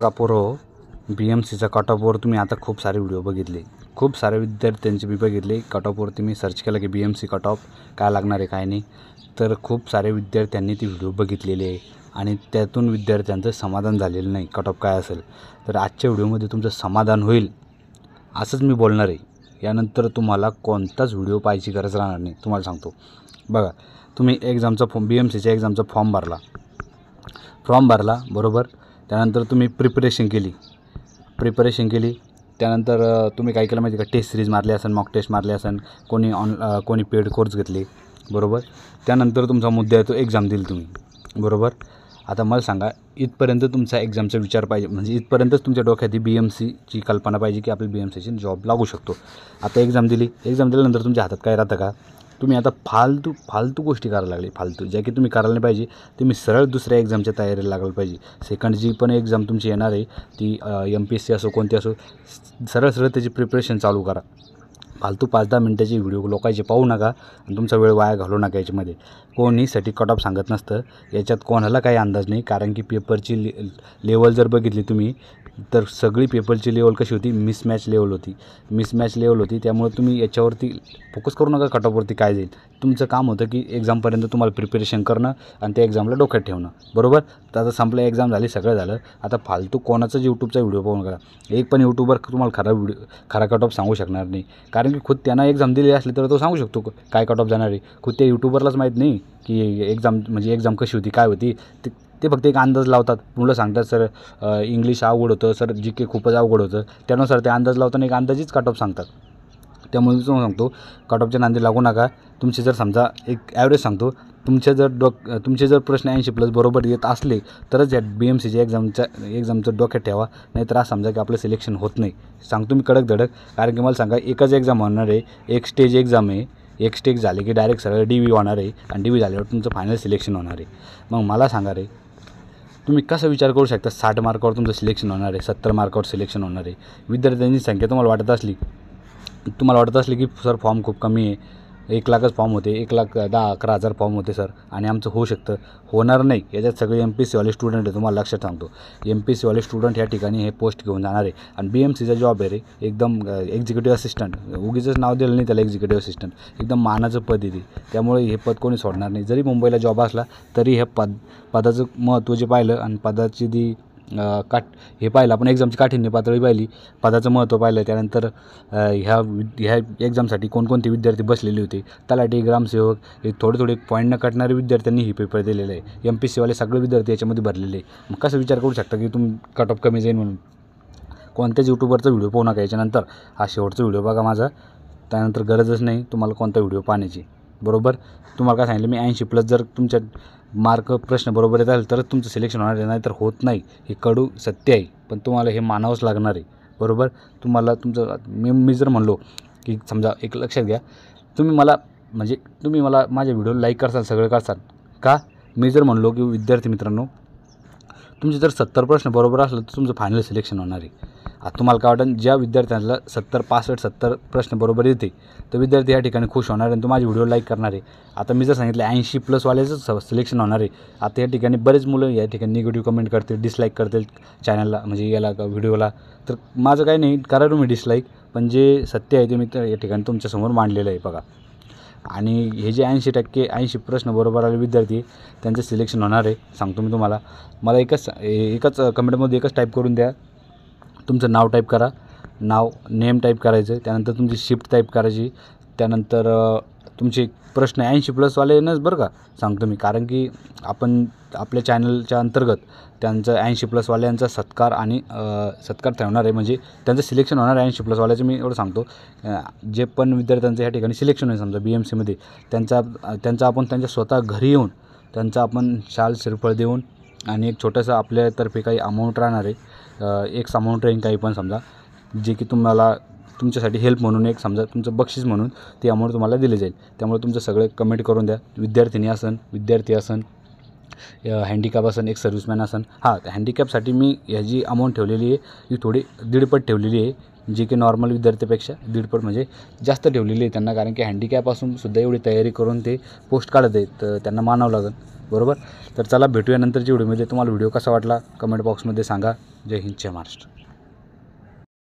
पोरो BMCचा cut ऑफवर तुम्ही आता खूप सारे व्हिडिओ बघितले, खूप सारे विद्यार्थ्यांचे मी बघितले. कट ऑफवर तुम्ही सर्च केलं की BMC कट ऑफ काय लागणार आहे काय नाही, तर खूप सारे विद्यार्थ्यांनी ती व्हिडिओ बघितलेले आहे आणि त्यातून विद्यार्थ्यांचं समाधान झालेलं नाही. कट ऑफ काय असेल तर आजच्या व्हिडिओमध्ये तुमचं समाधान होईल असंच मी बोलणार आहे. यानंतर तुम्हाला कोणताच व्हिडिओ पाहायची गरज राहणार नाही. तुम्हाला सांगतो बघा, तुम्ही एक्झामचा फॉर्म BMCच्या एक्झामचा फॉर्म भरला बरोबर. त्यानंतर तुम्ही प्रिपरेशन केली. त्यानंतर तुम्ही काय केलं माहिती का, टेस्ट सिरीज मारली असेल, मॉक टेस्ट मारली असेल, कोणी पेड कोर्स घेतले बरोबर. त्यानंतर तुमचा मुद्दा आहे तो एक्झाम दिली तुम्ही बरोबर. आता मला सांगा, इथपर्यंत तुमचा एक्झामचा विचार पाहिजे, म्हणजे इथपर्यंतच तुमच्या डोक्यात ही BMCची कल्पना पाहिजे की आपली BMCची जॉब लागू शकतो. आता एक्झाम दिल्यानंतर तुमच्या हातात काय राहतं का, तुम्ही आता फालतू गोष्टी करायला लागले, ज्या की तुम्ही करायला नाही पाहिजे. तुम्ही सरळ दुसऱ्या एक्झामच्या तयारीला लागलं पाहिजे. सेकंड जी पण एक्झाम तुमची येणार आहे ती MPSC असो कोणती असो, सरळ त्याची प्रिपरेशन चालू करा. फालतू 5-10 मिनटाची व्हिडिओ लोकांचे पाहू नका आणि तुमचा वेळ वाया घालवू नका. याच्यामध्ये कोणीसाठी कट ऑफ सांगत नसतं, याच्यात कोणाला काही अंदाज नाही. कारण की पेपरची लेवल जर बघितली तुम्ही तर सगळी पेपरची लेवल कशी होती, मिसमॅच लेवल होती. त्यामुळे तुम्ही याच्यावरती फोकस करू नका. कट ऑफवरती काय जाईल, तुमचं काम होतं की एक्झामपर्यंत तुम्हाला प्रिपरेशन करणं आणि त्या एक्झामला डोक्यात ठेवणं बरोबर. तर आता संपलं, एक्झाम झाली, सगळं झालं. आता फालतू कोणाचाच यूट्यूबचा व्हिडिओ पाहू नका. एक पण यूट्यूबर तुम्हाला खरा कट ऑफ सांगू शकणार नाही. कारण की खुद त्यांना एक्झाम दिली असली तर तो सांगू शकतो काय कट ऑफ जाणार आहे. खुद त्या यूट्यूबरलाच माहीत नाही की एक्झाम कशी होती, काय होती. ते फक्त एक अंदाज लावतात. मुलं सांगतात सर इंग्लिश अवघड होतं, सर GK खूपच अवघड होतं, त्यानुसार ते अंदाज लावताना एक अंदाजीच कट ऑफ सांगतात. त्यामुळे मी तुम्हाला सांगतो, कट ऑफच्या नांदी लागू नका. तुमचे जर समजा एक ॲव्हरेज सांगतो, तुमचे जर प्रश्न 80+ बरोबर येत असले तरच या BMCच्या एक्झामचं डोक्यात ठेवा. नाहीतर असं समजा की आपलं सिलेक्शन होत नाही. सांगतो मी कडक धडक. कारण की मला सांगा, एकच एक्झाम होणार आहे, एक स्टेज एक्झाम आहे. एक स्टेज झाले की डायरेक्ट सगळं DV होणार आहे आणि DV झाल्यावर तुमचं फायनल सिलेक्शन होणार आहे. मग मला सांगा रे, तुम्ही कसं विचार करू शकता 60 मार्कावर तुमचं सिलेक्शन होणार आहे, 70 मार्कावर सिलेक्शन होणार आहे. विद्यार्थ्यांची संख्या तुम्हाला वाटत असली की सर फॉर्म खूप कमी आहे, 1,00,000च फॉर्म होते, 1,10,11,000 फॉर्म होते सर आणि आमचं होऊ शकतं. होणार नाही. याच्यात सगळे MPSCवाले स्टुडंट आहे. तुम्हाला लक्षात सांगतो, MPSCवाले स्टुडंट या ठिकाणी हे पोस्ट घेऊन जाणार आहे. आणि BMCचा जॉब आहे रे, एकदम एक्झिक्युटिव्ह असिस्टंट, उगीचंच नाव दिलं नाही त्याला एक्झिक्युटिव्ह असिस्टंट, एकदम मानाचं पद आहे. त्यामुळे हे पद कोणी सोडणार नाही. जरी मुंबईला जॉब असला तरी ह्या पदाचं महत्त्व जे पाहिलं आणि पदाची हे पाहिलं आपण, एक्झामची काठिण्य पातळी पाहिली, पदाचं महत्त्व पाहिलं. त्यानंतर ह्या एक्झामसाठी कोणकोणते विद्यार्थी बसलेले होते, तलाठी, ग्रामसेवक, हे थोडे पॉईंट न काटणारे विद्यार्थ्यांनी ही पेपर दिलेलं आहे. MPSCवाले सगळे विद्यार्थी याच्यामध्ये भरलेले. मग कसं विचार करू शकता की तुम्ही कट ऑफ कमी जाईल म्हणून. कोणत्याच यूट्यूबरचा व्हिडिओ पाहू नका. याच्यानंतर हा शेवटचा व्हिडिओ बघा माझा. त्यानंतर गरजच नाही तुम्हाला कोणता व्हिडिओ पाहण्याची बरोबर. तुम्हाला काय सांगितलं मी, 80+ जर तुमच्या मार्क प्रश्न बरोबर येत असेल तरच तुमचं सिलेक्शन होणार आहे, नाही तर होत नाही. हे कडू सत्य आहे, पण तुम्हाला हे मानावंच लागणार आहे बरोबर. तुम्हाला मी जर म्हणलो की समजा, एक लक्षात घ्या, तुम्ही मला माझ्या व्हिडिओ लाईक करसाल, सगळं करसाल का. मी जर म्हणलो की विद्यार्थी मित्रांनो, तुमचे जर 70 प्रश्न बरोबर असलं तर तुमचं फायनल सिलेक्शन होणार आहे. आता तुम्हाला काय वाटेल, ज्या विद्यार्थ्यांना 70 प्रश्न बरोबर येते तर विद्यार्थी या ठिकाणी खुश होणार आणि तो माझी व्हिडिओ लाईक करणार आहे. आता मी जर सांगितलं 80+ वाल्याचं सिलेक्शन होणार आहे, आता या ठिकाणी बरेच मुलं या ठिकाणी निगेटिव्ह कमेंट करतील, डिसलाईक करतील चॅनलला, म्हणजे याला व्हिडिओला. तर माझं काही नाही, करा तुम्ही डिसलाईक, पण जे सत्य आहे ते मी या ठिकाणी तुमच्यासमोर मांडलेलं आहे बघा. आणि हे जे 80 प्रश्न बरोबर आले विद्यार्थी, त्यांचं सिलेक्शन होणार आहे. सांगतो मी तुम्हाला. मला एकच कमेंटमध्ये एकच टाईप करून द्या, तुमचं नाव टाईप करा, नेम टाईप करायचं, त्यानंतर तुमची शिफ्ट टाईप करायची, त्यानंतर तुमचे प्रश्न 80+ वाले येणंच बरं का, सांगतो मी. कारण की आपण आपल्या चॅनलच्या अंतर्गत त्यांचं 80+ वाल्यांचा सत्कार ठेवणार आहे, म्हणजे त्यांचं सिलेक्शन होणार आहे 80+ वाल्याचं. मी एवढं सांगतो, जे पण विद्यार्थ्यांचं या ठिकाणी सिलेक्शन होईल समजा BMCमध्ये, त्यांचा आपण त्यांच्या स्वतः घरी येऊन त्यांचा आपण शाल श्रीफळ देऊन आणि एक छोटंसं आपल्यातर्फे काही अमाऊंट राहणार आहे, एक अमाऊंट राहील काही पण समजा, जे की तुमच्यासाठी हेल्प म्हणून, एक समजा तुमचं बक्षीस म्हणून ती अमाऊंट तुम्हाला दिली जाईल. त्यामुळे तुमचं सगळे कमेंट करून द्या. विद्यार्थी असन, हँडिकॅप असन, एक सर्व्हिसमॅन असन. हँडिकॅपसाठी मी ह्याची अमाऊंट ठेवलेली आहे, ही थोडी 1.5 ठेवलेली आहे, जे की नॉर्मल विद्यार्थ्यापेक्षा 1.5 म्हणजे जास्त ठेवलेली आहे त्यांना. कारण की हँडिकॅप असून सुद्धा एवढी तयारी करून ते पोस्ट काढत आहेत, तर त्यांना मानावं लागेल. बरोबर. तर चला भेटूया नंतरच्या व्हिडिओमध्ये. तुम्हाला व्हिडिओ कसा वाटला कमेंट बॉक्समध्ये सांगा. जय हिंद, जय महाराष्ट्र.